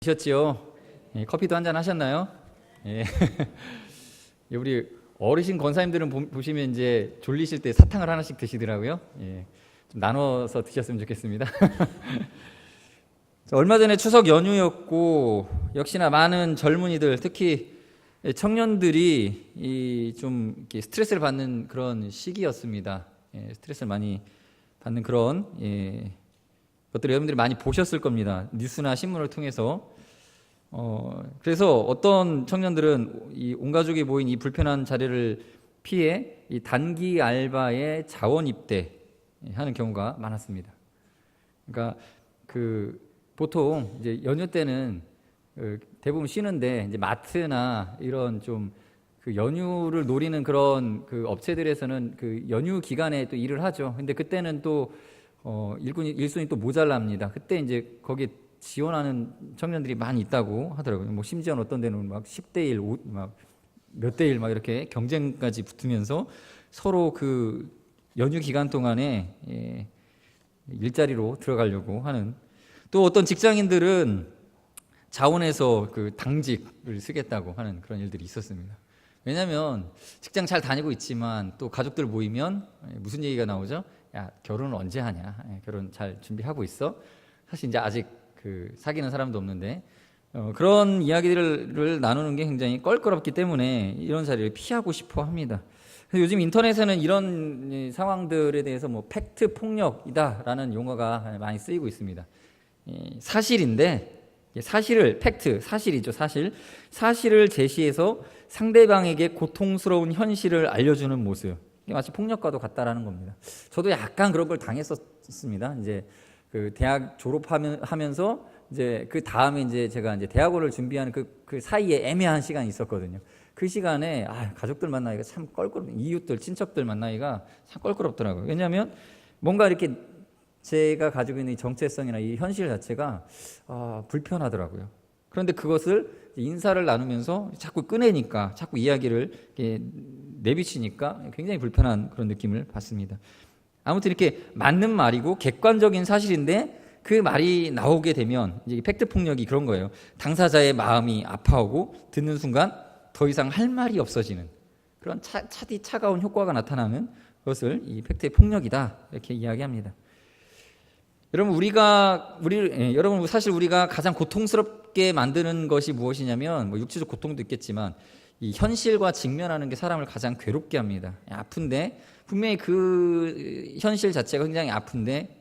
드셨지요? 예, 커피도 한잔 하셨나요? 예. 우리 어르신 권사님들은 보시면 이제 졸리실 때 사탕을 하나씩 드시더라고요. 예. 좀 나눠서 드셨으면 좋겠습니다. 얼마 전에 추석 연휴였고 역시나 많은 젊은이들, 특히 청년들이 좀 이렇게 스트레스를 받는 그런 시기였습니다. 예, 스트레스를 많이 받는 그런 것들을 여러분들이 많이 보셨을 겁니다. 뉴스나 신문을 통해서. 그래서 어떤 청년들은 이 온 가족이 모인 이 불편한 자리를 피해 이 단기 알바에 자원 입대하는 경우가 많았습니다. 그러니까 보통 이제 연휴 때는 대부분 쉬는데 이제 마트나 이런 좀 연휴를 노리는 그런 업체들에서는 연휴 기간에 또 일을 하죠. 근데 그때는 또 일손이 또 모자랍니다. 그때 이제 거기 지원하는 청년들이 많이 있다고 하더라고요. 뭐 심지어는 어떤 데는 막 10대 1, 막 몇 대 1 막 이렇게 경쟁까지 붙으면서 서로 연휴 기간 동안에 일자리로 들어가려고 하는, 또 어떤 직장인들은 자원에서 당직을 쓰겠다고 하는 그런 일들이 있었습니다. 왜냐하면 직장 잘 다니고 있지만 또 가족들 모이면 무슨 얘기가 나오죠? 야, 결혼을 언제 하냐? 결혼 잘 준비하고 있어? 사실 이제 아직 사귀는 사람도 없는데 그런 이야기들을 나누는 게 굉장히 껄끄럽기 때문에 이런 자리를 피하고 싶어 합니다. 그래서 요즘 인터넷에는 이런 상황들에 대해서 뭐 팩트 폭력이다라는 용어가 많이 쓰이고 있습니다. 사실인데 팩트, 사실이죠, 사실을 제시해서 상대방에게 고통스러운 현실을 알려주는 모습, 이게 마치 폭력과도 같다라는 겁니다. 저도 약간 그런 걸 당했었습니다. 이제 대학 졸업하면서 이제 다음에 이제 제가 이제 대학원을 준비하는 그 사이에 애매한 시간이 있었거든요. 그 시간에 가족들 만나기가 참 이웃들, 친척들 만나기가 참 껄끄럽더라고요. 왜냐하면 뭔가 이렇게 제가 가지고 있는 이 정체성이나 이 현실 자체가 불편하더라고요. 그런데 그것을 인사를 나누면서 자꾸 꺼내니까, 자꾸 이야기를 내비치니까 굉장히 불편한 그런 느낌을 받습니다. 아무튼 이렇게 맞는 말이고 객관적인 사실인데 그 말이 나오게 되면 이제 팩트 폭력이 그런 거예요. 당사자의 마음이 아파오고 듣는 순간 더 이상 할 말이 없어지는 그런 차가운 효과가 나타나는 것을 이 팩트의 폭력이다, 이렇게 이야기합니다. 여러분, 사실 우리가 가장 고통스럽게 만드는 것이 무엇이냐면, 뭐 육체적 고통도 있겠지만 이 현실과 직면하는 게 사람을 가장 괴롭게 합니다. 아픈데 분명히 그 현실 자체가 굉장히 아픈데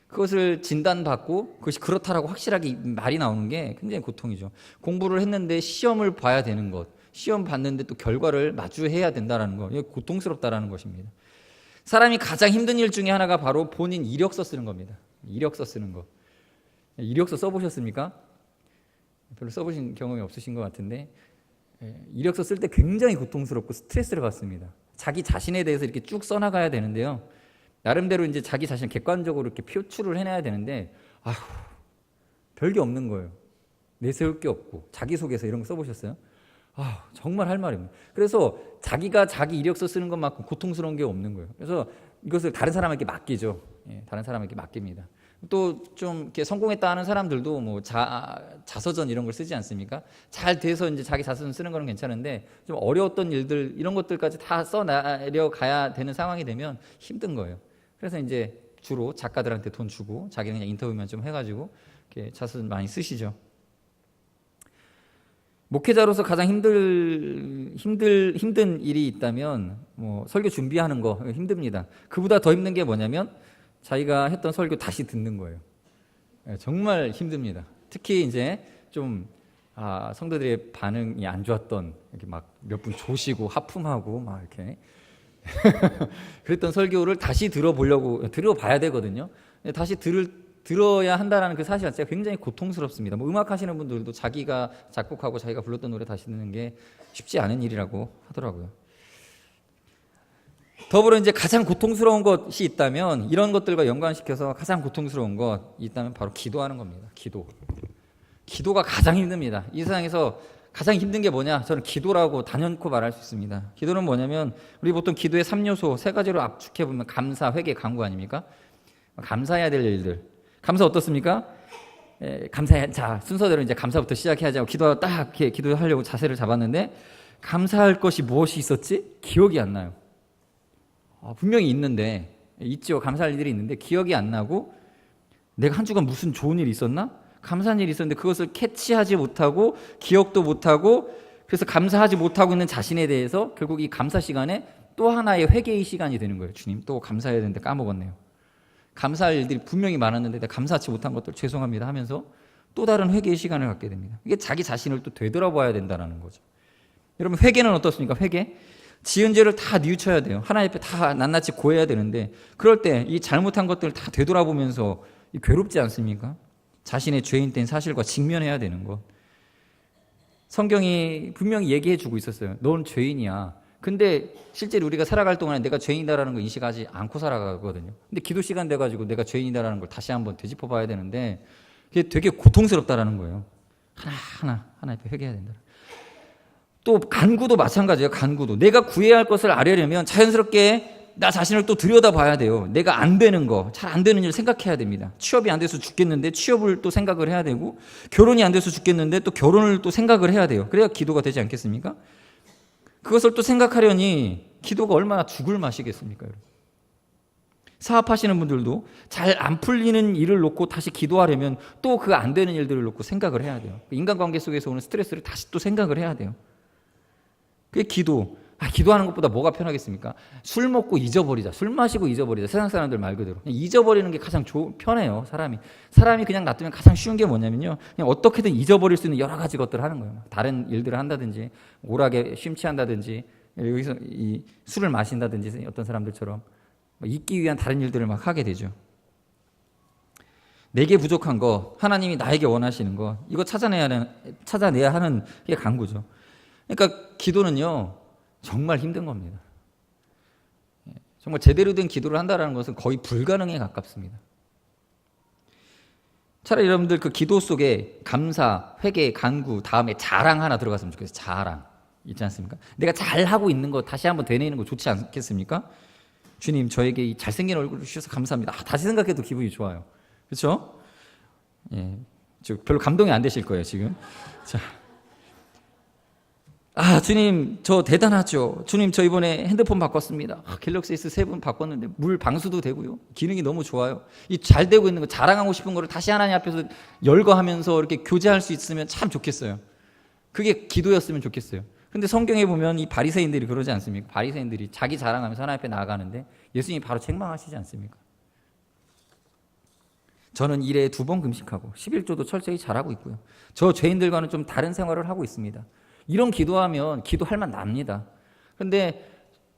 그것을 진단받고 그것이 그렇다라고 확실하게 말이 나오는 게 굉장히 고통이죠. 공부를 했는데 시험을 봐야 되는 것, 시험 봤는데 또 결과를 마주해야 된다는 것, 이게 고통스럽다라는 것입니다. 사람이 가장 힘든 일 중에 하나가 바로 본인 이력서 쓰는 겁니다. 이력서 쓰는 거. 이력서 써보셨습니까? 별로 써보신 경험이 없으신 것 같은데, 이력서 쓸 때 굉장히 고통스럽고 스트레스를 받습니다. 자기 자신에 대해서 이렇게 쭉 써나가야 되는데요. 나름대로 이제 자기 자신을 객관적으로 이렇게 표출을 해내야 되는데, 별게 없는 거예요. 내세울 게 없고, 자기소개서 이런 거 써보셨어요? 정말 할 말이 없네요. 그래서 자기가 자기 이력서 쓰는 것만큼 고통스러운 게 없는 거예요. 그래서 이것을 다른 사람에게 맡기죠. 다른 사람에게 맡깁니다. 또 좀 이렇게 성공했다 하는 사람들도 뭐 자서전 이런 걸 쓰지 않습니까? 잘 돼서 이제 자기 자서전 쓰는 거는 괜찮은데 좀 어려웠던 일들 이런 것들까지 다 써내려가야 되는 상황이 되면 힘든 거예요. 그래서 이제 주로 작가들한테 돈 주고 자기는 그냥 인터뷰만 좀 해가지고 이렇게 자서전 많이 쓰시죠. 목회자로서 가장 힘든 일이 있다면 뭐 설교 준비하는 거 힘듭니다. 그보다 더 힘든 게 뭐냐면 자기가 했던 설교 다시 듣는 거예요. 정말 힘듭니다. 특히 이제 좀 성도들의 반응이 안 좋았던, 이렇게 막 몇 분 조시고 하품하고 막 이렇게 그랬던 설교를 다시 들어봐야 되거든요. 다시 들어야 한다는 그 사실 자체가 굉장히 고통스럽습니다. 뭐 음악 하시는 분들도 자기가 작곡하고 자기가 불렀던 노래 다시 듣는 게 쉽지 않은 일이라고 하더라고요. 더불어 이제 가장 고통스러운 것이 있다면, 이런 것들과 연관시켜서 가장 고통스러운 것이 있다면 바로 기도하는 겁니다. 기도가 가장 힘듭니다. 이 세상에서 가장 힘든 게 뭐냐? 저는 기도라고 단연코 말할 수 있습니다. 기도는 뭐냐면 우리 보통 기도의 3요소 3가지로 압축해 보면 감사, 회개, 간구 아닙니까? 감사해야 될 일들. 감사 어떻습니까? 감사해. 자, 순서대로 이제 감사부터 시작해야지 하고 기도하고 딱 이렇게 기도하려고 자세를 잡았는데 감사할 것이 무엇이 있었지? 기억이 안 나요. 분명히 있는데 있죠. 감사할 일이 있는데 기억이 안 나고 내가 한 주간 무슨 좋은 일이 있었나? 감사한 일이 있었는데 그것을 캐치하지 못하고 기억도 못하고 그래서 감사하지 못하고 있는 자신에 대해서 결국 이 감사 시간에 또 하나의 회개의 시간이 되는 거예요. 주님 또 감사해야 되는데 까먹었네요. 감사할 일들이 분명히 많았는데 내가 감사하지 못한 것들 죄송합니다 하면서 또 다른 회개의 시간을 갖게 됩니다. 이게 자기 자신을 또 되돌아봐야 된다는 거죠. 여러분 회개는 어떻습니까? 회개? 지은 죄를 다 뉘우쳐야 돼요. 하나님 앞에 다 낱낱이 고해야 되는데 그럴 때 이 잘못한 것들을 다 되돌아보면서 괴롭지 않습니까? 자신의 죄인된 사실과 직면해야 되는 것. 성경이 분명히 얘기해 주고 있었어요. 넌 죄인이야. 근데 실제로 우리가 살아갈 동안에 내가 죄인이다라는 걸 인식하지 않고 살아가거든요. 근데 기도 시간 돼가지고 내가 죄인이다라는 걸 다시 한번 되짚어 봐야 되는데 그게 되게 고통스럽다라는 거예요. 하나 앞에 회개해야 된다. 또 간구도 마찬가지예요. 간구도 내가 구해야 할 것을 알려면 자연스럽게 나 자신을 또 들여다봐야 돼요. 내가 안 되는 거, 잘 안 되는 일을 생각해야 됩니다. 취업이 안 돼서 죽겠는데 취업을 또 생각을 해야 되고 결혼이 안 돼서 죽겠는데 또 결혼을 또 생각을 해야 돼요. 그래야 기도가 되지 않겠습니까? 그것을 또 생각하려니 기도가 얼마나 죽을 맛이겠습니까? 여러분. 사업하시는 분들도 잘 안 풀리는 일을 놓고 다시 기도하려면 또 그 안 되는 일들을 놓고 생각을 해야 돼요. 인간관계 속에서 오는 스트레스를 다시 또 생각을 해야 돼요. 그게 기도. 기도하는 것보다 뭐가 편하겠습니까? 술 먹고 잊어버리자. 술 마시고 잊어버리자. 세상 사람들 말 그대로. 잊어버리는 게 가장 편해요. 사람이 그냥 놔두면 가장 쉬운 게 뭐냐면요. 그냥 어떻게든 잊어버릴 수 있는 여러 가지 것들을 하는 거예요. 다른 일들을 한다든지, 오락에 심취한다든지, 여기서 이 술을 마신다든지 어떤 사람들처럼 잊기 위한 다른 일들을 막 하게 되죠. 내게 부족한 거, 하나님이 나에게 원하시는 거, 이거 찾아내야 하는 게 간구죠. 그러니까 기도는요. 정말 힘든 겁니다. 정말 제대로 된 기도를 한다는 것은 거의 불가능에 가깝습니다. 차라리 여러분들 그 기도 속에 감사, 회개, 간구 다음에 자랑 하나 들어갔으면 좋겠어요. 자랑 있지 않습니까? 내가 잘하고 있는 거 다시 한번 되뇌이는 거 좋지 않겠습니까? 주님 저에게 이 잘생긴 얼굴을 주셔서 감사합니다. 다시 생각해도 기분이 좋아요. 그렇죠? 예, 별로 감동이 안 되실 거예요 지금. 자. 주님 저 대단하죠. 주님 저 이번에 핸드폰 바꿨습니다. 갤럭시 S7 바꿨는데 물 방수도 되고요. 기능이 너무 좋아요. 이 잘 되고 있는 거 자랑하고 싶은 거를 다시 하나님 앞에서 열거하면서 이렇게 교제할 수 있으면 참 좋겠어요. 그게 기도였으면 좋겠어요. 근데 성경에 보면 이 바리새인들이 그러지 않습니까? 바리새인들이 자기 자랑하면서 하나님 앞에 나아가는데 예수님이 바로 책망하시지 않습니까? 저는 일에 2번 금식하고 11조도 철저히 잘하고 있고요. 저 죄인들과는 좀 다른 생활을 하고 있습니다. 이런 기도하면 기도할 만 납니다. 그런데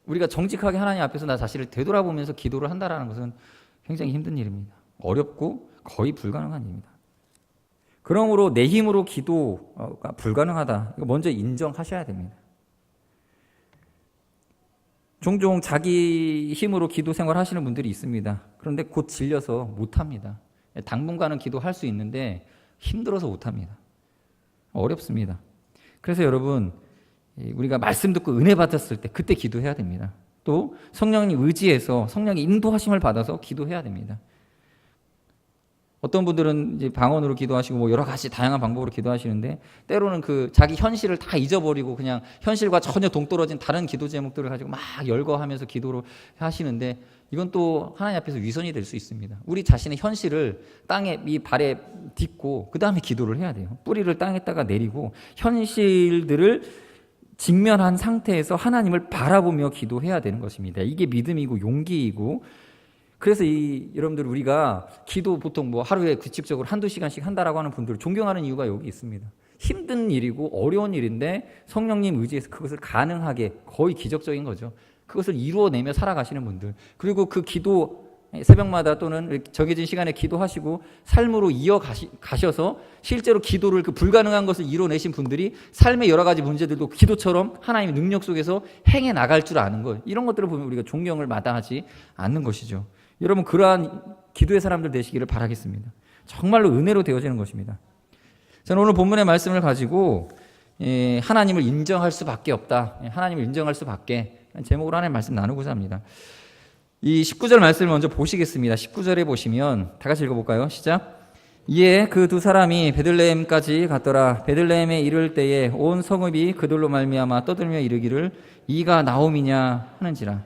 우리가 정직하게 하나님 앞에서 나 자신을 되돌아보면서 기도를 한다는 것은 굉장히 힘든 일입니다. 어렵고 거의 불가능한 일입니다. 그러므로 내 힘으로 기도가 불가능하다. 이거 먼저 인정하셔야 됩니다. 종종 자기 힘으로 기도 생활 하시는 분들이 있습니다. 그런데 곧 질려서 못합니다. 당분간은 기도할 수 있는데 힘들어서 못합니다. 어렵습니다. 그래서 여러분 우리가 말씀 듣고 은혜 받았을 때 그때 기도해야 됩니다. 또 성령님 의지해서 성령의 인도하심을 받아서 기도해야 됩니다. 어떤 분들은 이제 방언으로 기도하시고 뭐 여러 가지 다양한 방법으로 기도하시는데 때로는 그 자기 현실을 다 잊어버리고 그냥 현실과 전혀 동떨어진 다른 기도 제목들을 가지고 막 열거하면서 기도를 하시는데 이건 또 하나님 앞에서 위선이 될 수 있습니다. 우리 자신의 현실을 땅에 이 발에 딛고 그 다음에 기도를 해야 돼요. 뿌리를 땅에다가 내리고 현실들을 직면한 상태에서 하나님을 바라보며 기도해야 되는 것입니다. 이게 믿음이고 용기이고 그래서 여러분들 우리가 기도 보통 뭐 하루에 규칙적으로 1-2시간씩 한다라고 하는 분들을 존경하는 이유가 여기 있습니다. 힘든 일이고 어려운 일인데 성령님 의지해서 그것을 가능하게 거의 기적적인 거죠. 그것을 이루어내며 살아가시는 분들 그리고 그 기도 새벽마다 또는 정해진 시간에 기도하시고 삶으로 이어가셔서 실제로 기도를 그 불가능한 것을 이뤄내신 분들이 삶의 여러 가지 문제들도 기도처럼 하나님의 능력 속에서 행해 나갈 줄 아는 것 이런 것들을 보면 우리가 존경을 마다하지 않는 것이죠. 여러분 그러한 기도의 사람들 되시기를 바라겠습니다. 정말로 은혜로 되어지는 것입니다. 저는 오늘 본문의 말씀을 가지고 하나님을 인정할 수밖에 없다. 하나님을 인정할 수밖에 제목으로 하나님의 말씀 나누고자 합니다. 이 19절 말씀을 먼저 보시겠습니다. 19절에 보시면 다 같이 읽어볼까요? 시작. 이에 그 두 사람이 베들레헴까지 갔더라. 베들레헴에 이를 때에 온 성읍이 그들로 말미암아 떠들며 이르기를 이가 나옴이냐 하는지라.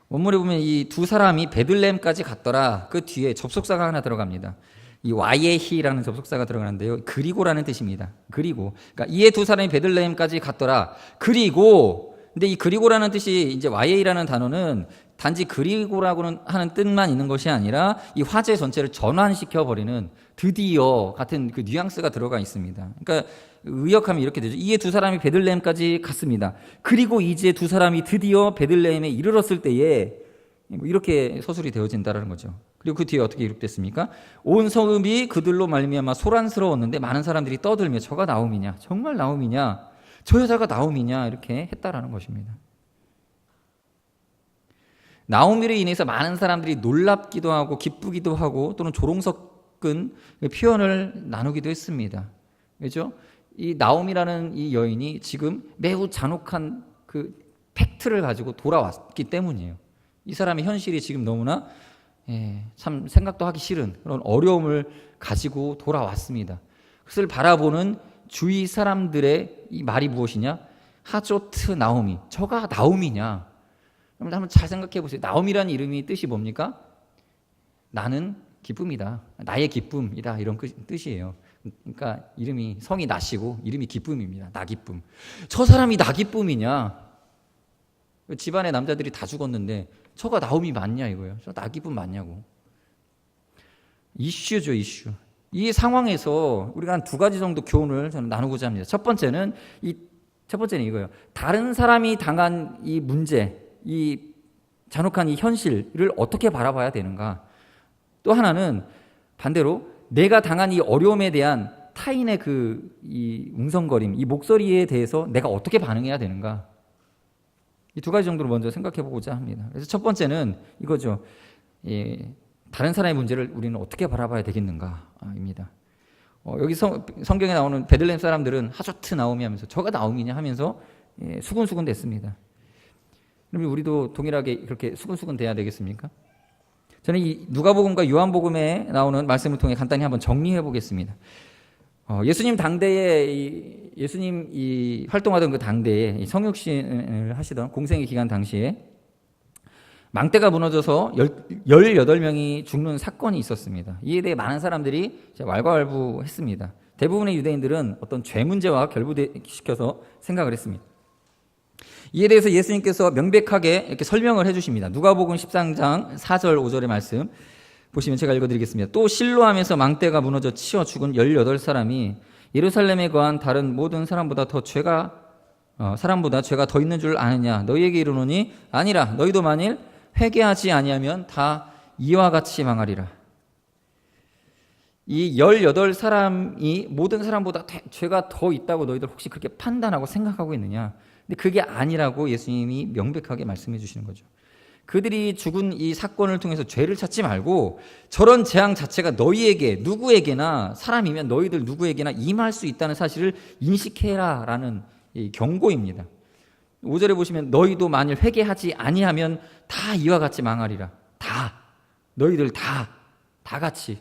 원문에 보면 이 두 사람이 베들레헴까지 갔더라. 그 뒤에 접속사가 하나 들어갑니다. 이 와예히라는 접속사가 들어가는데요. 그리고라는 뜻입니다. 그리고. 그러니까 이에 두 사람이 베들레헴까지 갔더라. 그리고. 근데 이 그리고라는 뜻이 이제 와예히라는 단어는 단지 그리고라고는 하는 뜻만 있는 것이 아니라 이 화제 전체를 전환시켜 버리는 드디어 같은 그 뉘앙스가 들어가 있습니다. 그러니까 의역하면 이렇게 되죠. 이에 두 사람이 베들레헴까지 갔습니다. 그리고 이제 두 사람이 드디어 베들레헴에 이르렀을 때에 이렇게 서술이 되어진다는 거죠. 그리고 그 뒤에 어떻게 기록됐습니까? 온 성읍이 그들로 말미암아 소란스러웠는데 많은 사람들이 떠들며 저가 나옴이냐, 정말 나옴이냐, 저 여자가 나옴이냐 이렇게 했다라는 것입니다. 나오미로 인해서 많은 사람들이 놀랍기도 하고 기쁘기도 하고 또는 조롱 섞은 표현을 나누기도 했습니다. 그렇죠? 이 나오미라는 이 여인이 지금 매우 잔혹한 그 팩트를 가지고 돌아왔기 때문이에요. 이 사람의 현실이 지금 너무나 참 생각도 하기 싫은 그런 어려움을 가지고 돌아왔습니다. 그것을 바라보는 주위 사람들의 이 말이 무엇이냐? 하조트 나오미, 저가 나오미냐? 여러분 한번 잘 생각해 보세요. 나오미라는 이름이 뜻이 뭡니까? 나는 기쁨이다. 나의 기쁨이다. 이런 뜻이에요. 그러니까 이름이 성이 나시고 이름이 기쁨입니다. 나 기쁨. 저 사람이 나 기쁨이냐? 집안의 남자들이 다 죽었는데 저가 나오미 맞냐 이거예요. 저 나 기쁨 맞냐고. 이슈죠, 이슈. 이 상황에서 우리가 한 두 가지 정도 교훈을 저는 나누고자 합니다. 첫 번째는 이거예요. 다른 사람이 당한 이 문제, 이 잔혹한 이 현실을 어떻게 바라봐야 되는가? 또 하나는 반대로 내가 당한 이 어려움에 대한 타인의 이 웅성거림, 이 목소리에 대해서 내가 어떻게 반응해야 되는가? 이 두 가지 정도로 먼저 생각해 보고자 합니다. 그래서 첫 번째는 이거죠. 다른 사람의 문제를 우리는 어떻게 바라봐야 되겠는가입니다. 여기 성경에 나오는 베들레헴 사람들은 하조트 나오미 하면서 저가 나오미냐 하면서 수군수군 됐습니다. 그럼 우리도 동일하게 그렇게 수군수군 돼야 되겠습니까? 저는 이 누가복음과 요한복음에 나오는 말씀을 통해 간단히 한번 정리해 보겠습니다. 예수님 당대에 예수님 활동하던 그 당대에 성육신을 하시던 공생의 기간 당시에 망대가 무너져서 18명이 죽는 사건이 있었습니다. 이에 대해 많은 사람들이 왈가왈부했습니다. 대부분의 유대인들은 어떤 죄 문제와 결부시켜서 생각을 했습니다. 이에 대해서 예수님께서 명백하게 이렇게 설명을 해주십니다. 누가복음 13장 4절 5절의 말씀 보시면 제가 읽어드리겠습니다. 또 실로암에서 망대가 무너져 치어 죽은 18사람이 예루살렘에 거한 다른 모든 사람보다 죄가 더 있는 줄 아느냐? 너희에게 이르노니 아니라 너희도 만일 회개하지 아니하면 다 이와 같이 망하리라. 이 18사람이 모든 사람보다 죄가 더 있다고 너희들 혹시 그렇게 판단하고 생각하고 있느냐? 근데 그게 아니라고 예수님이 명백하게 말씀해 주시는 거죠. 그들이 죽은 이 사건을 통해서 죄를 찾지 말고 저런 재앙 자체가 너희에게 누구에게나 사람이면 너희들 누구에게나 임할 수 있다는 사실을 인식해라라는 이 경고입니다. 5절에 보시면 너희도 만일 회개하지 아니하면 다 이와 같이 망하리라. 다 너희들 다 같이.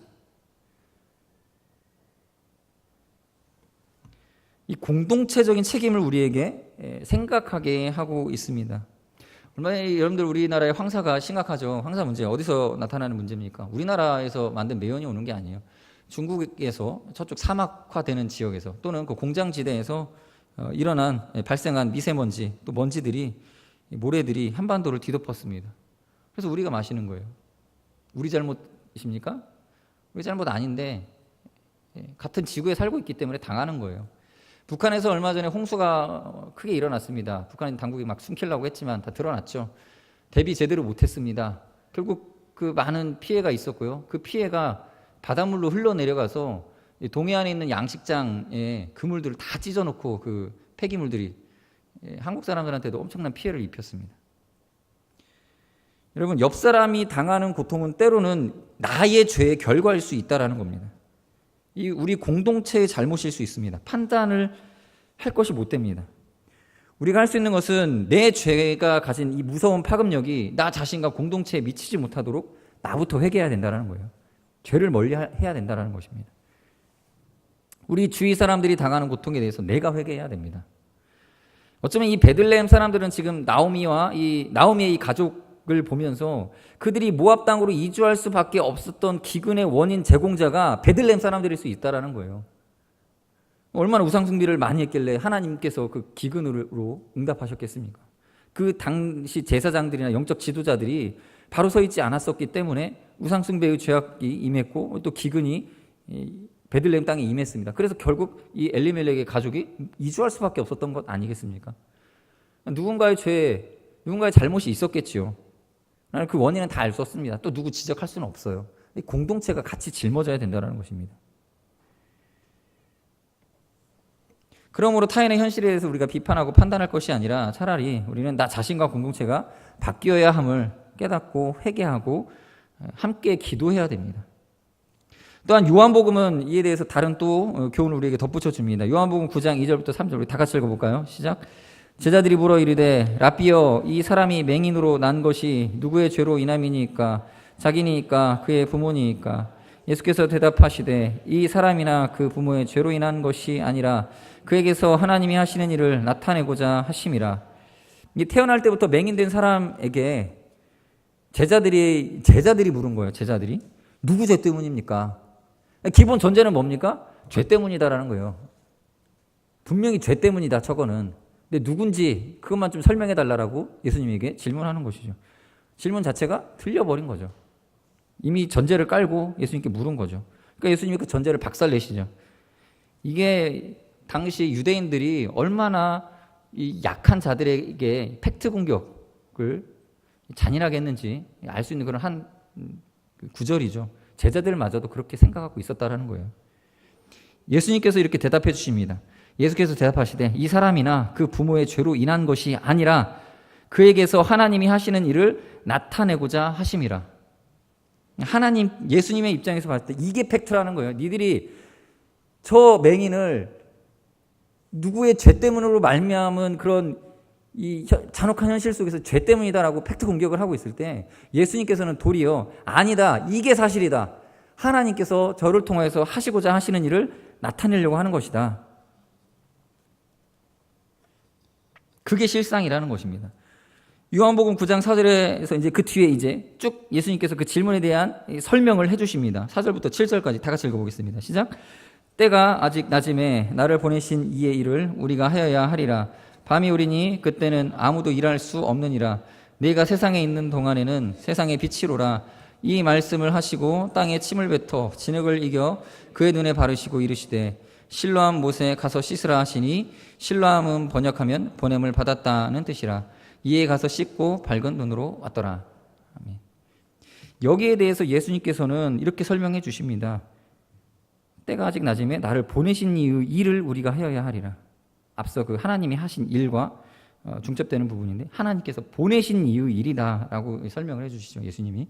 이 공동체적인 책임을 우리에게 생각하게 하고 있습니다. 얼마나 여러분들 우리나라의 황사가 심각하죠. 황사 문제 어디서 나타나는 문제입니까? 우리나라에서 만든 매연이 오는 게 아니에요. 중국에서 저쪽 사막화되는 지역에서 또는 그 공장지대에서 발생한 미세먼지 또 먼지들이 모래들이 한반도를 뒤덮었습니다. 그래서 우리가 마시는 거예요. 우리 잘못이십니까? 우리 잘못 아닌데 같은 지구에 살고 있기 때문에 당하는 거예요. 북한에서 얼마 전에 홍수가 크게 일어났습니다. 북한 당국이 막 숨기려고 했지만 다 드러났죠. 대비 제대로 못했습니다. 결국 그 많은 피해가 있었고요. 그 피해가 바닷물로 흘러내려가서 동해안에 있는 양식장에 그물들을 다 찢어놓고 그 폐기물들이 한국 사람들한테도 엄청난 피해를 입혔습니다. 여러분, 옆 사람이 당하는 고통은 때로는 나의 죄의 결과일 수 있다는 겁니다. 이 우리 공동체의 잘못일 수 있습니다. 판단을 할 것이 못 됩니다. 우리가 할 수 있는 것은 내 죄가 가진 이 무서운 파급력이 나 자신과 공동체에 미치지 못하도록 나부터 회개해야 된다는 거예요. 죄를 멀리 해야 된다는 것입니다. 우리 주위 사람들이 당하는 고통에 대해서 내가 회개해야 됩니다. 어쩌면 이 베들레헴 사람들은 지금 나오미의 이 가족을 보면서 그들이 모압 땅으로 이주할 수밖에 없었던 기근의 원인 제공자가 베들레헴 사람들일 수 있다라는 거예요. 얼마나 우상숭배를 많이 했길래 하나님께서 그 기근으로 응답하셨겠습니까? 그 당시 제사장들이나 영적 지도자들이 바로 서 있지 않았었기 때문에 우상숭배의 죄악이 임했고 또 기근이 베들레헴 땅에 임했습니다. 그래서 결국 이 엘리멜렉의 가족이 이주할 수밖에 없었던 것 아니겠습니까? 누군가의 죄, 누군가의 잘못이 있었겠지요. 나는 그 원인은 다 알 수 없습니다. 또 누구 지적할 수는 없어요. 공동체가 같이 짊어져야 된다는 것입니다. 그러므로 타인의 현실에 대해서 우리가 비판하고 판단할 것이 아니라 차라리 우리는 나 자신과 공동체가 바뀌어야 함을 깨닫고 회개하고 함께 기도해야 됩니다. 또한 요한복음은 이에 대해서 다른 또 교훈을 우리에게 덧붙여 줍니다. 요한복음 9장 2절부터 3절 우리 다 같이 읽어볼까요? 시작. 제자들이 물어 이르되 라삐여 이 사람이 맹인으로 난 것이 누구의 죄로 인함이니까 자기니까 그의 부모니까 예수께서 대답하시되 이 사람이나 그 부모의 죄로 인한 것이 아니라 그에게서 하나님이 하시는 일을 나타내고자 하심이라. 이 태어날 때부터 맹인된 사람에게 제자들이 물은 거예요. 제자들이 누구 죄 때문입니까? 기본 전제는 뭡니까? 죄 때문이다라는 거예요. 분명히 죄 때문이다 저거는. 근데 누군지 그것만 좀 설명해 달라고 예수님에게 질문하는 것이죠. 질문 자체가 틀려버린 거죠. 이미 전제를 깔고 예수님께 물은 거죠. 그러니까 예수님이 그 전제를 박살내시죠. 이게 당시 유대인들이 얼마나 이 약한 자들에게 팩트 공격을 잔인하게 했는지 알 수 있는 그런 한 구절이죠. 제자들마저도 그렇게 생각하고 있었다라는 거예요. 예수님께서 이렇게 대답해 주십니다. 예수께서 대답하시되 이 사람이나 그 부모의 죄로 인한 것이 아니라 그에게서 하나님이 하시는 일을 나타내고자 하심이라. 예수님의 입장에서 봤을 때 이게 팩트라는 거예요. 니들이 저 맹인을 누구의 죄 때문으로 말미암은 그런 이 잔혹한 현실 속에서 죄 때문이다라고 팩트 공격을 하고 있을 때 예수님께서는 도리어 아니다, 이게 사실이다, 하나님께서 저를 통해서 하시고자 하시는 일을 나타내려고 하는 것이다. 그게 실상이라는 것입니다. 요한복음 9장 4절에서 이제 그 뒤에 이제 쭉 예수님께서 그 질문에 대한 설명을 해주십니다. 4절부터 7절까지 다 같이 읽어보겠습니다. 시작. 때가 아직 낮음에 나를 보내신 이의 일을 우리가 하여야 하리라. 밤이 오리니 그때는 아무도 일할 수 없느니라. 네가 세상에 있는 동안에는 세상의 빛이로라. 이 말씀을 하시고 땅에 침을 뱉어 진흙을 이겨 그의 눈에 바르시고 이르시되 실로암 못에 가서 씻으라 하시니 실로암은 번역하면 보냄을 받았다는 뜻이라. 이에 가서 씻고 밝은 눈으로 왔더라. 아멘. 여기에 대해서 예수님께서는 이렇게 설명해 주십니다. 때가 아직 낮음에 나를 보내신 이의 일을 우리가 하여야 하리라. 앞서 그 하나님이 하신 일과 중첩되는 부분인데 하나님께서 보내신 이의 일이다라고 설명을 해주시죠. 예수님이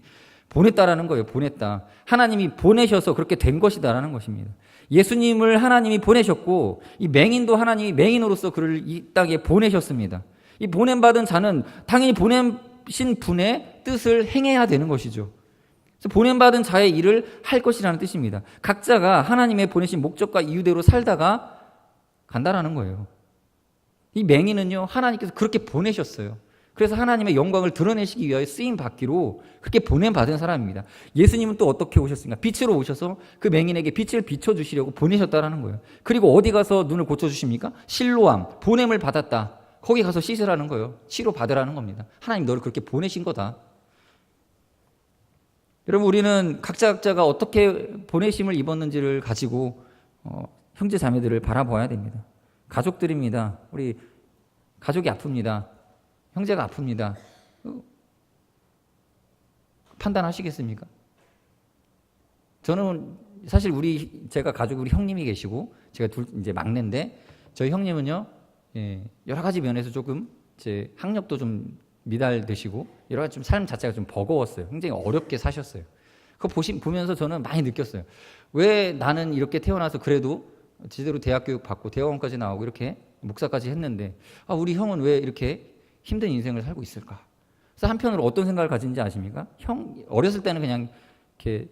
보냈다라는 거예요. 보냈다. 하나님이 보내셔서 그렇게 된 것이다라는 것입니다. 예수님을 하나님이 보내셨고 이 맹인도 하나님이 맹인으로서 그를 이 땅에 보내셨습니다. 이 보냄받은 자는 당연히 보내신 분의 뜻을 행해야 되는 것이죠. 그래서 보냄받은 자의 일을 할 것이라는 뜻입니다. 각자가 하나님의 보내신 목적과 이유대로 살다가 간다라는 거예요. 이 맹인은요, 하나님께서 그렇게 보내셨어요. 그래서 하나님의 영광을 드러내시기 위하여 쓰임 받기로 그렇게 보냄받은 사람입니다. 예수님은 또 어떻게 오셨습니까? 빛으로 오셔서 그 맹인에게 빛을 비춰주시려고 보내셨다라는 거예요. 그리고 어디 가서 눈을 고쳐주십니까? 실로암, 보냄을 받았다. 거기 가서 씻으라는 거예요. 치료 받으라는 겁니다. 하나님 너를 그렇게 보내신 거다. 여러분, 우리는 각자가 어떻게 보내심을 입었는지를 가지고 형제 자매들을 바라봐야 됩니다. 가족들입니다. 우리 가족이 아픕니다. 형제가 아픕니다. 판단하시겠습니까? 저는 사실 제가 가족 우리 형님이 계시고 제가 이제 막내인데 저희 형님은요, 여러 가지 면에서 조금 제 학력도 좀 미달되시고 여러 가지 좀 삶 자체가 좀 버거웠어요. 굉장히 어렵게 사셨어요. 그거 보면서 저는 많이 느꼈어요. 왜 나는 이렇게 태어나서 그래도 제대로 대학 교육 받고 대학원까지 나오고 이렇게 목사까지 했는데 우리 형은 왜 이렇게 힘든 인생을 살고 있을까? 그래서 한편으로 어떤 생각을 가진지 아십니까? 형 어렸을 때는 그냥 이렇게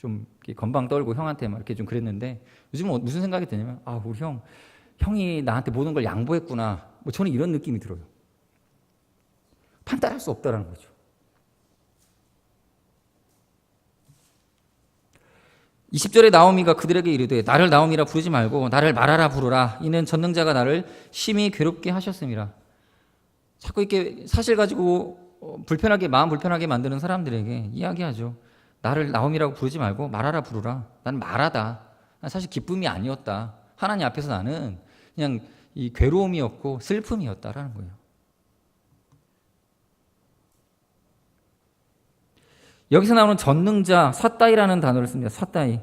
좀 건방 떨고 형한테 막 이렇게 좀 그랬는데 요즘은 무슨 생각이 드냐면 우리 형이 나한테 모든 걸 양보했구나. 뭐 저는 이런 느낌이 들어요. 판단할 수 없다라는 거죠. 20절에 나오미가 그들에게 이르되 나를 나오미라 부르지 말고 나를 마라라 부르라. 이는 전능자가 나를 심히 괴롭게 하셨음이라. 자꾸 이렇게 사실 가지고 마음 불편하게 만드는 사람들에게 이야기하죠. 나를 나오미라고 부르지 말고 마라라 부르라. 난 마라다. 난 사실 기쁨이 아니었다. 하나님 앞에서 나는 그냥 이 괴로움이었고 슬픔이었다라는 거예요. 여기서 나오는 전능자, 삿다이라는 단어를 씁니다. 삿다이.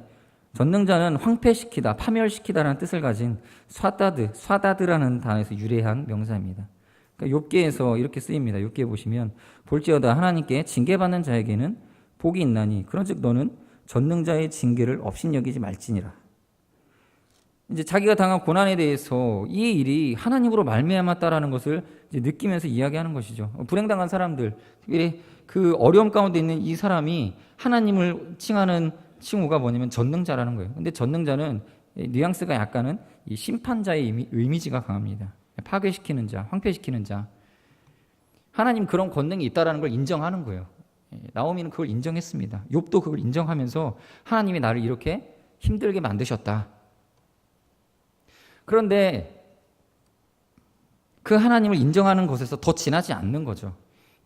전능자는 황폐시키다, 파멸시키다라는 뜻을 가진 쏴다드라는 단어에서 유래한 명사입니다. 그러니까 욥기에서 이렇게 쓰입니다. 욥기에 보시면 볼지어다 하나님께 징계받는 자에게는 복이 있나니 그런즉 너는 전능자의 징계를 업신여기지 말지니라. 이제 자기가 당한 고난에 대해서 이 일이 하나님으로 말미암았다라는 것을 이제 느끼면서 이야기하는 것이죠. 불행당한 사람들, 특별히 그 어려움 가운데 있는 이 사람이 하나님을 칭하는 칭호가 뭐냐면 전능자라는 거예요. 근데 전능자는 뉘앙스가 약간은 이 심판자의 이미지가 강합니다. 파괴시키는 자, 황폐시키는 자. 하나님 그런 권능이 있다라는 걸 인정하는 거예요. 나오미는 그걸 인정했습니다. 욥도 그걸 인정하면서 하나님이 나를 이렇게 힘들게 만드셨다. 그런데 그 하나님을 인정하는 것에서 더 지나지 않는 거죠.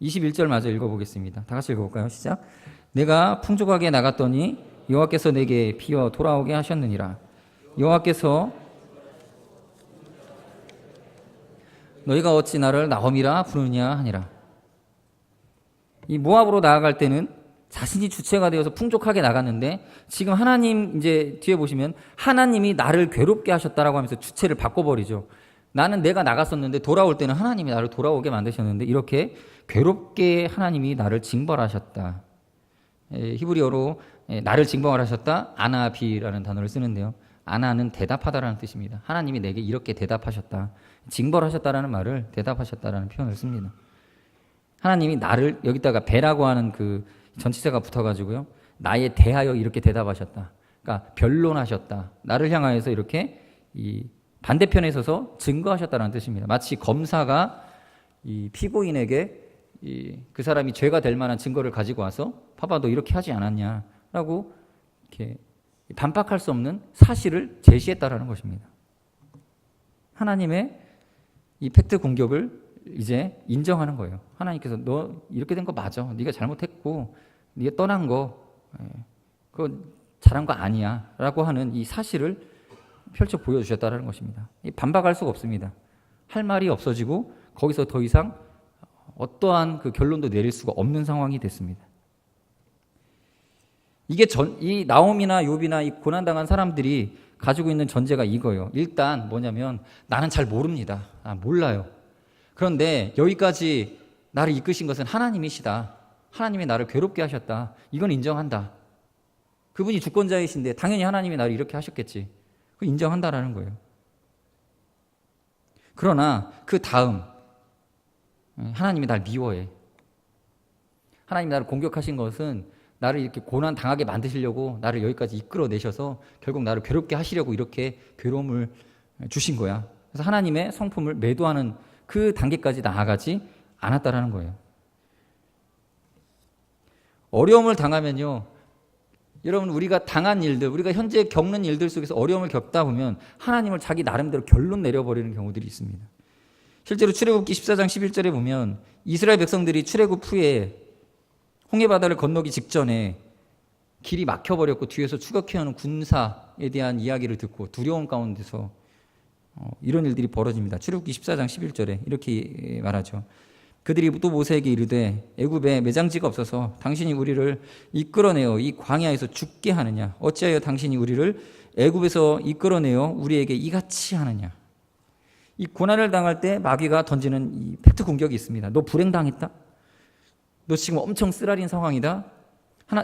21절 마저 읽어보겠습니다. 다 같이 읽어볼까요? 시작. 내가 풍족하게 나갔더니 여호와께서 내게 비어 돌아오게 하셨느니라. 여호와께서 너희가 어찌 나를 나오미라 부르냐 하니라. 이 모압으로 나아갈 때는 자신이 주체가 되어서 풍족하게 나갔는데 지금 하나님 이제 뒤에 보시면 하나님이 나를 괴롭게 하셨다라고 하면서 주체를 바꿔버리죠. 나는 내가 나갔었는데 돌아올 때는 하나님이 나를 돌아오게 만드셨는데 이렇게 괴롭게 하나님이 나를 징벌하셨다. 히브리어로 나를 징벌하셨다 아나비라는 단어를 쓰는데요. 아나는 대답하다라는 뜻입니다. 하나님이 내게 이렇게 대답하셨다. 징벌하셨다라는 말을 대답하셨다라는 표현을 씁니다. 하나님이 나를 여기다가 배라고 하는 그 전치사가 붙어가지고요. 나에 대하여 이렇게 대답하셨다. 그러니까 변론하셨다. 나를 향하여서 이렇게 이 반대편에 서서 증거하셨다는 뜻입니다. 마치 검사가 이 피고인에게 그 사람이 죄가 될 만한 증거를 가지고 와서 봐봐 너 이렇게 하지 않았냐라고 이렇게 반박할 수 없는 사실을 제시했다라는 것입니다. 하나님의 이 팩트 공격을 이제 인정하는 거예요. 하나님께서 너 이렇게 된 거 맞아. 네가 잘못했고 네가 떠난 거 그거 잘한 거 아니야 라고 하는 이 사실을 펼쳐 보여주셨다는 것입니다. 반박할 수가 없습니다. 할 말이 없어지고 거기서 더 이상 어떠한 그 결론도 내릴 수가 없는 상황이 됐습니다. 이게 이 나옴이나 욥이나 이 고난당한 사람들이 가지고 있는 전제가 이거예요. 일단 뭐냐면 나는 잘 모릅니다. 몰라요. 그런데 여기까지 나를 이끄신 것은 하나님이시다. 하나님이 나를 괴롭게 하셨다. 이건 인정한다. 그분이 주권자이신데 당연히 하나님이 나를 이렇게 하셨겠지. 그거 인정한다라는 거예요. 그러나 그 다음 하나님이 날 미워해. 하나님이 나를 공격하신 것은 나를 이렇게 고난 당하게 만드시려고 나를 여기까지 이끌어내셔서 결국 나를 괴롭게 하시려고 이렇게 괴로움을 주신 거야. 그래서 하나님의 성품을 매도하는 그 단계까지 나아가지 않았다라는 거예요. 어려움을 당하면요. 여러분 우리가 당한 일들, 우리가 현재 겪는 일들 속에서 어려움을 겪다 보면 하나님을 자기 나름대로 결론 내려버리는 경우들이 있습니다. 실제로 출애굽기 14장 11절에 보면 이스라엘 백성들이 출애굽 후에 홍해바다를 건너기 직전에 길이 막혀버렸고 뒤에서 추격해오는 군사에 대한 이야기를 듣고 두려움 가운데서 이런 일들이 벌어집니다. 출애굽기 14장 11절에 이렇게 말하죠. 그들이 또 모세에게 이르되 애굽에 매장지가 없어서 당신이 우리를 이끌어내어 이 광야에서 죽게 하느냐 어찌하여 당신이 우리를 애굽에서 이끌어내어 우리에게 이같이 하느냐. 이 고난을 당할 때 마귀가 던지는 이 팩트 공격이 있습니다. 너 불행당했다? 너 지금 엄청 쓰라린 상황이다?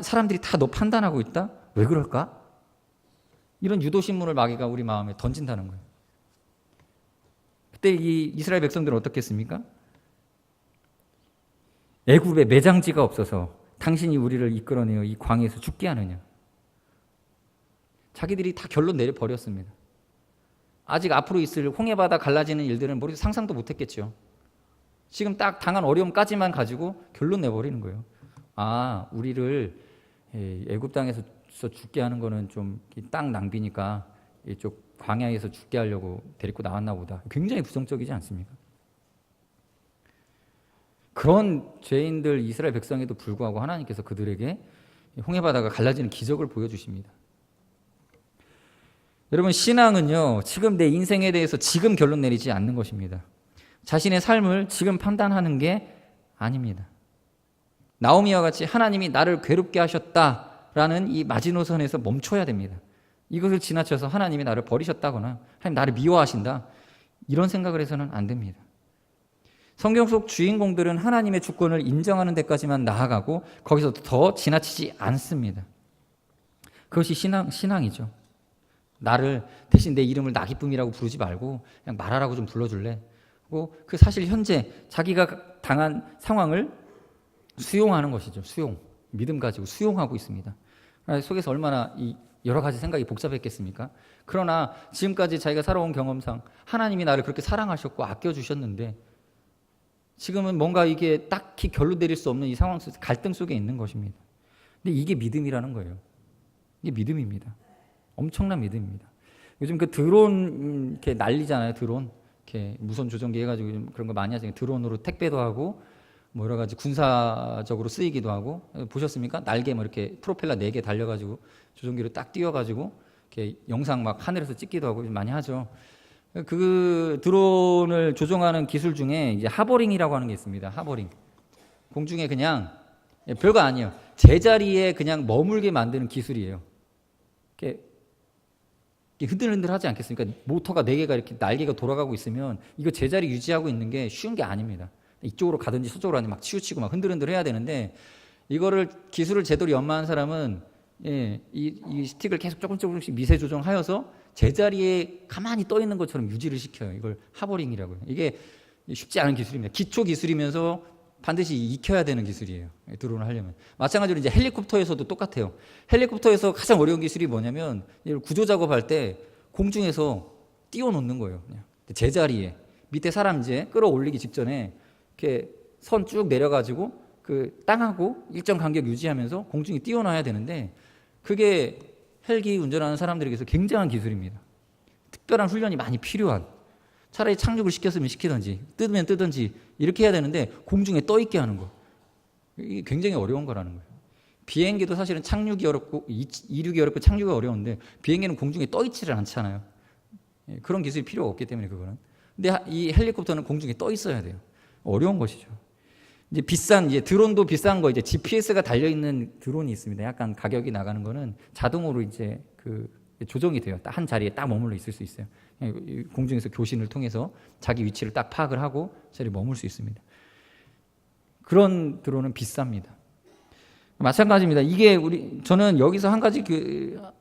사람들이 다 너 판단하고 있다? 왜 그럴까? 이런 유도신문을 마귀가 우리 마음에 던진다는 거예요. 그때 이 이스라엘 백성들은 어떻게 했습니까? 애굽에 매장지가 없어서 당신이 우리를 이끌어내어 이 광야에서 죽게 하느냐. 자기들이 다 결론 내려버렸습니다. 아직 앞으로 있을 홍해바다 갈라지는 일들은 머리에서 상상도 못했겠죠. 지금 딱 당한 어려움까지만 가지고 결론 내버리는 거예요. 아, 우리를 애굽 땅에서 죽게 하는 거는 좀 땅 낭비니까 이쪽 광야에서 죽게 하려고 데리고 나왔나 보다. 굉장히 부정적이지 않습니까? 그런 죄인들 이스라엘 백성에도 불구하고 하나님께서 그들에게 홍해바다가 갈라지는 기적을 보여주십니다. 여러분, 신앙은요, 지금 내 인생에 대해서 지금 결론 내리지 않는 것입니다. 자신의 삶을 지금 판단하는 게 아닙니다. 나오미와 같이 하나님이 나를 괴롭게 하셨다라는 이 마지노선에서 멈춰야 됩니다. 이것을 지나쳐서 하나님이 나를 버리셨다거나 하나님 나를 미워하신다, 이런 생각을 해서는 안 됩니다. 성경 속 주인공들은 하나님의 주권을 인정하는 데까지만 나아가고 거기서 더 지나치지 않습니다. 그것이 신앙이죠. 나를 대신 내 이름을 나기쁨이라고 부르지 말고 그냥 말하라고 좀 불러줄래? 그 사실 현재 자기가 당한 상황을 수용하는 것이죠. 수용. 믿음 가지고 수용하고 있습니다. 속에서 얼마나 여러 가지 생각이 복잡했겠습니까? 그러나 지금까지 자기가 살아온 경험상 하나님이 나를 그렇게 사랑하셨고 아껴주셨는데 지금은 뭔가 이게 딱히 결론 내릴 수 없는 이 상황 속에서 갈등 속에 있는 것입니다. 근데 이게 믿음이라는 거예요. 이게 믿음입니다. 엄청난 믿음입니다. 요즘 그 드론 이렇게 날리잖아요. 드론 이렇게 무선 조종기 해가지고 좀 그런 거 많이 하잖아요. 드론으로 택배도 하고 뭐 여러 가지 군사적으로 쓰이기도 하고. 보셨습니까? 날개 뭐 이렇게 프로펠러 4개 달려가지고 조종기로 딱 띄워가지고 이렇게 영상 막 하늘에서 찍기도 하고 많이 하죠. 그 드론을 조종하는 기술 중에 이제 하버링이라고 하는 게 있습니다. 하버링. 공중에 그냥 별거 아니에요. 제자리에 그냥 머물게 만드는 기술이에요. 이렇게 흔들흔들하지 않겠습니까? 모터가 4개가 이렇게 날개가 돌아가고 있으면 이거 제자리 유지하고 있는 게 쉬운 게 아닙니다. 이쪽으로 가든지 저쪽으로 가든지 막 치우치고 막 흔들흔들 해야 되는데 이거를 기술을 제대로 연마한 사람은 이 스틱을 계속 조금씩 미세 조정하여서 제자리에 가만히 떠 있는 것처럼 유지를 시켜요. 이걸 하버링이라고요. 이게 쉽지 않은 기술입니다. 기초 기술이면서 반드시 익혀야 되는 기술이에요. 드론을 하려면. 마찬가지로 이제 헬리콥터에서도 똑같아요. 헬리콥터에서 가장 어려운 기술이 뭐냐면 구조 작업할 때 공중에서 띄워놓는 거예요. 그냥 제자리에 밑에 사람 이제 끌어올리기 직전에 이렇게 선 쭉 내려가지고 그 땅하고 일정 간격 유지하면서 공중에 띄워놔야 되는데 그게 헬기 운전하는 사람들에게서 굉장한 기술입니다. 특별한 훈련이 많이 필요한. 차라리 착륙을 시켰으면 시키든지 뜯으면 뜨든지 이렇게 해야 되는데 공중에 떠 있게 하는 거. 이게 굉장히 어려운 거라는 거예요. 비행기도 사실은 착륙이 어렵고 이륙이 어렵고 착륙이 어려운데 비행기는 공중에 떠 있지를 않잖아요. 그런 기술이 필요가 없기 때문에 그거는. 근데 이 헬리콥터는 공중에 떠 있어야 돼요. 어려운 것이죠. 이제 이제 드론도 비싼 거 이제 GPS가 달려 있는 드론이 있습니다. 약간 가격이 나가는 거는 자동으로 이제 그 조정이 돼요. 딱 한 자리에 딱 머물러 있을 수 있어요. 공중에서 교신을 통해서 자기 위치를 딱 파악을 하고 자리에 머물 수 있습니다. 그런 드론은 비쌉니다. 마찬가지입니다. 이게 저는 여기서 한 가지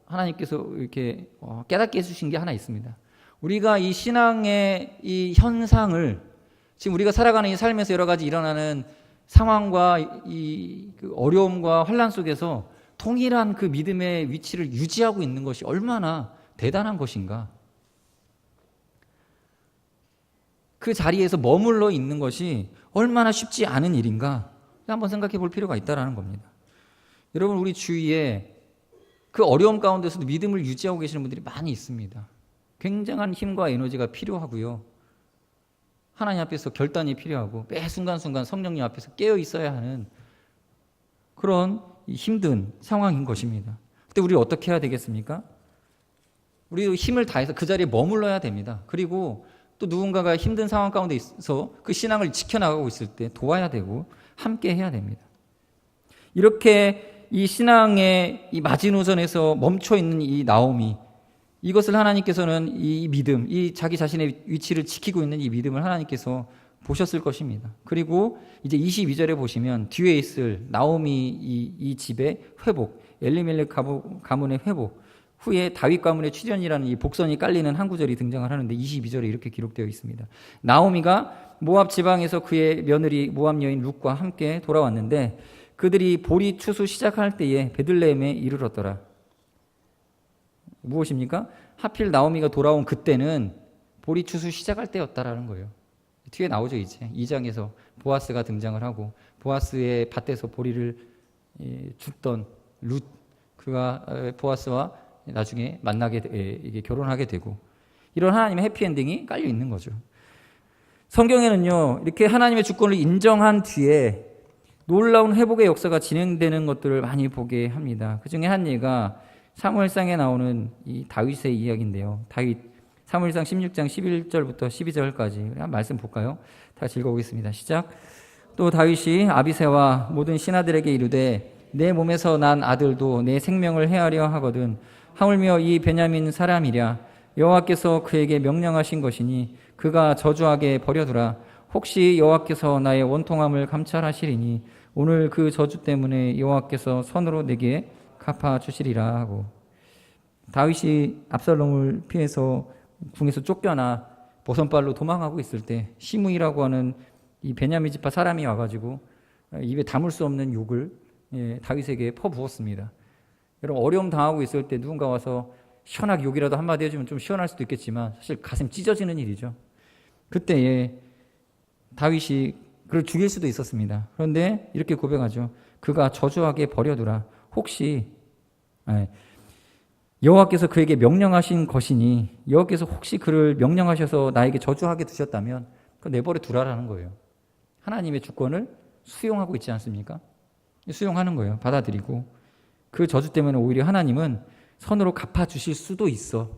하나님께서 이렇게 깨닫게 해주신 게 하나 있습니다. 우리가 이 신앙의 이 현상을 지금 우리가 살아가는 이 삶에서 여러 가지 일어나는 상황과 그 어려움과 환난 속에서 통일한 그 믿음의 위치를 유지하고 있는 것이 얼마나 대단한 것인가. 그 자리에서 머물러 있는 것이 얼마나 쉽지 않은 일인가 한번 생각해 볼 필요가 있다는 겁니다. 여러분, 우리 주위에 그 어려움 가운데서도 믿음을 유지하고 계시는 분들이 많이 있습니다. 굉장한 힘과 에너지가 필요하고요. 하나님 앞에서 결단이 필요하고 매 순간순간 성령님 앞에서 깨어 있어야 하는 그런 힘든 상황인 것입니다. 그때 우리 어떻게 해야 되겠습니까? 우리 힘을 다해서 그 자리에 머물러야 됩니다. 그리고 또 누군가가 힘든 상황 가운데 있어서 그 신앙을 지켜나가고 있을 때 도와야 되고 함께 해야 됩니다. 이렇게 이 신앙의 이 마지노선에서 멈춰 있는 이 나오미, 이것을 하나님께서는 이 믿음, 이 자기 자신의 위치를 지키고 있는 이 믿음을 하나님께서 보셨을 것입니다. 그리고 이제 22절에 보시면 뒤에 있을 나오미 이 집의 회복, 엘리멜렉 가문의 회복, 후에 다윗 가문의 출현이라는 이 복선이 깔리는 한 구절이 등장을 하는데 22절에 이렇게 기록되어 있습니다. 나오미가 모압 지방에서 그의 며느리 모압 여인 룻과 함께 돌아왔는데 그들이 보리 추수 시작할 때에 베들레헴에 이르렀더라. 무엇입니까? 하필 나오미가 돌아온 그때는 보리 추수 시작할 때였다라는 거예요. 뒤에 나오죠. 이제 2장에서 보아스가 등장을 하고 보아스의 밭에서 보리를 줍던 룻, 그가 보아스와 나중에 이게 결혼하게 되고, 이런 하나님의 해피엔딩이 깔려 있는 거죠. 성경에는요, 이렇게 하나님의 주권을 인정한 뒤에 놀라운 회복의 역사가 진행되는 것들을 많이 보게 합니다. 그 중에 한 예가 사무엘상에 나오는 이 다윗의 이야기인데요. 다윗, 사무엘상 16장 11절부터 12절까지 한 말씀 볼까요? 다시 읽어보겠습니다. 시작. 또 다윗이 아비새와 모든 신하들에게 이르되 내 몸에서 난 아들도 내 생명을 해하려 하거든 하물며 이 베냐민 사람이랴 여호와께서 그에게 명령하신 것이니 그가 저주하게 버려두라. 혹시 여호와께서 나의 원통함을 감찰하시리니 오늘 그 저주 때문에 여호와께서 선으로 내게 갚아주시리라 하고, 다윗이 압살롬을 피해서 궁에서 쫓겨나 버선발로 도망하고 있을 때 시므이라고 하는 이 베냐민 지파 사람이 와가지고 입에 담을 수 없는 욕을 다윗에게 퍼부었습니다. 여러분, 어려움 당하고 있을 때 누군가 와서 시원하게 욕이라도 한마디 해주면 좀 시원할 수도 있겠지만 사실 가슴 찢어지는 일이죠. 그때에 다윗이 그를 죽일 수도 있었습니다. 그런데 이렇게 고백하죠. 그가 저주하게 버려두라. 혹시 여호와께서 그에게 명령하신 것이니 여호와께서 혹시 그를 명령하셔서 나에게 저주하게 두셨다면 그거 내버려 두라라는 거예요. 하나님의 주권을 수용하고 있지 않습니까? 수용하는 거예요. 받아들이고, 그 저주 때문에 오히려 하나님은 선으로 갚아주실 수도 있어.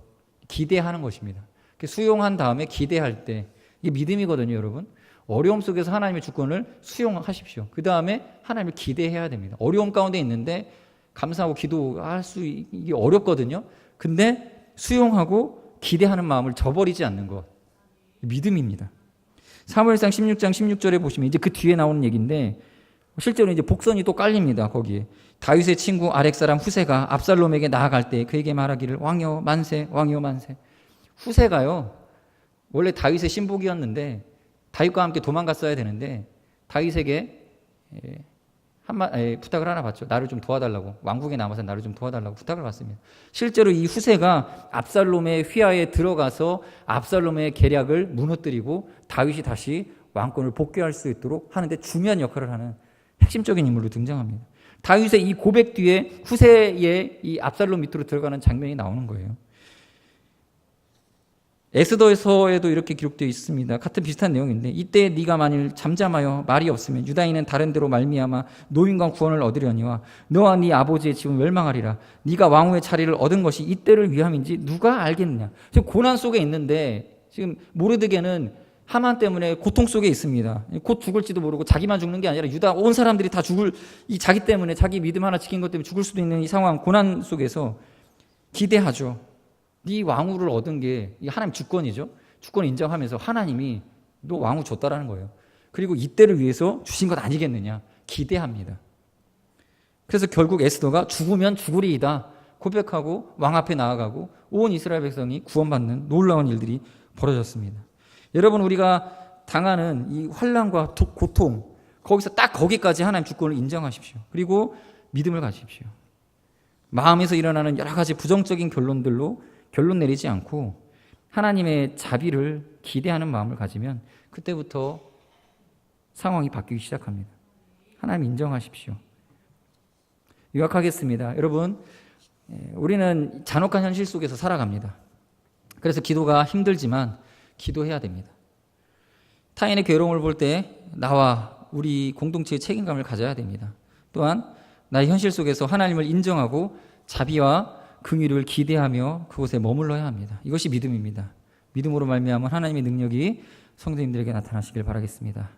기대하는 것입니다. 수용한 다음에 기대할 때, 이게 믿음이거든요, 여러분. 어려움 속에서 하나님의 주권을 수용하십시오. 그 다음에 하나님을 기대해야 됩니다. 어려움 가운데 있는데 감사하고 기도할 수, 이게 어렵거든요. 근데 수용하고 기대하는 마음을 저버리지 않는 것. 믿음입니다. 사무엘상 16장 16절에 보시면 이제 그 뒤에 나오는 얘기인데, 실제로 이제 복선이 또 깔립니다. 거기에 다윗의 친구 아렉 사람 후세가 압살롬에게 나아갈 때 그에게 말하기를 왕이여 만세, 왕이여 만세. 후세가요, 원래 다윗의 신복이었는데 다윗과 함께 도망갔어야 되는데 다윗에게 부탁을 하나 받죠. 나를 좀 도와달라고, 왕궁에 남아서 나를 좀 도와달라고 부탁을 받습니다. 실제로 이 후세가 압살롬의 휘하에 들어가서 압살롬의 계략을 무너뜨리고 다윗이 다시 왕권을 복귀할 수 있도록 하는데 중요한 역할을 하는 핵심적인 인물로 등장합니다. 다윗의 이 고백 뒤에 후세의 이 압살롬 밑으로 들어가는 장면이 나오는 거예요. 에스더서에도 이렇게 기록되어 있습니다. 같은 비슷한 내용인데, 이때 네가 만일 잠잠하여 말이 없으면 유다인은 다른 데로 말미암아 노임과 구원을 얻으려니와 너와 네 아버지의 집은 멸망하리라. 네가 왕후의 자리를 얻은 것이 이때를 위함인지 누가 알겠느냐. 지금 고난 속에 있는데 지금 모르드게는 하만 때문에 고통 속에 있습니다. 곧 죽을지도 모르고 자기만 죽는 게 아니라 유다 온 사람들이 다 죽을, 이 자기 때문에, 자기 믿음 하나 지킨 것 때문에 죽을 수도 있는 이 상황, 고난 속에서 기대하죠. 네 왕후를 얻은 게 하나님 주권이죠. 주권 인정하면서 하나님이 너 왕후 줬다라는 거예요. 그리고 이때를 위해서 주신 것 아니겠느냐 기대합니다. 그래서 결국 에스더가 죽으면 죽으리이다 고백하고 왕 앞에 나아가고 온 이스라엘 백성이 구원받는 놀라운 일들이 벌어졌습니다. 여러분, 우리가 당하는 이 환난과 고통, 거기서 딱 거기까지 하나님 주권을 인정하십시오. 그리고 믿음을 가지십시오. 마음에서 일어나는 여러 가지 부정적인 결론들로 결론 내리지 않고 하나님의 자비를 기대하는 마음을 가지면 그때부터 상황이 바뀌기 시작합니다. 하나님 인정하십시오. 요약하겠습니다. 여러분, 우리는 잔혹한 현실 속에서 살아갑니다. 그래서 기도가 힘들지만 기도해야 됩니다. 타인의 괴로움을 볼 때 나와 우리 공동체의 책임감을 가져야 됩니다. 또한 나의 현실 속에서 하나님을 인정하고 자비와 긍휼을 기대하며 그곳에 머물러야 합니다. 이것이 믿음입니다. 믿음으로 말미암아 하나님의 능력이 성도님들에게 나타나시길 바라겠습니다.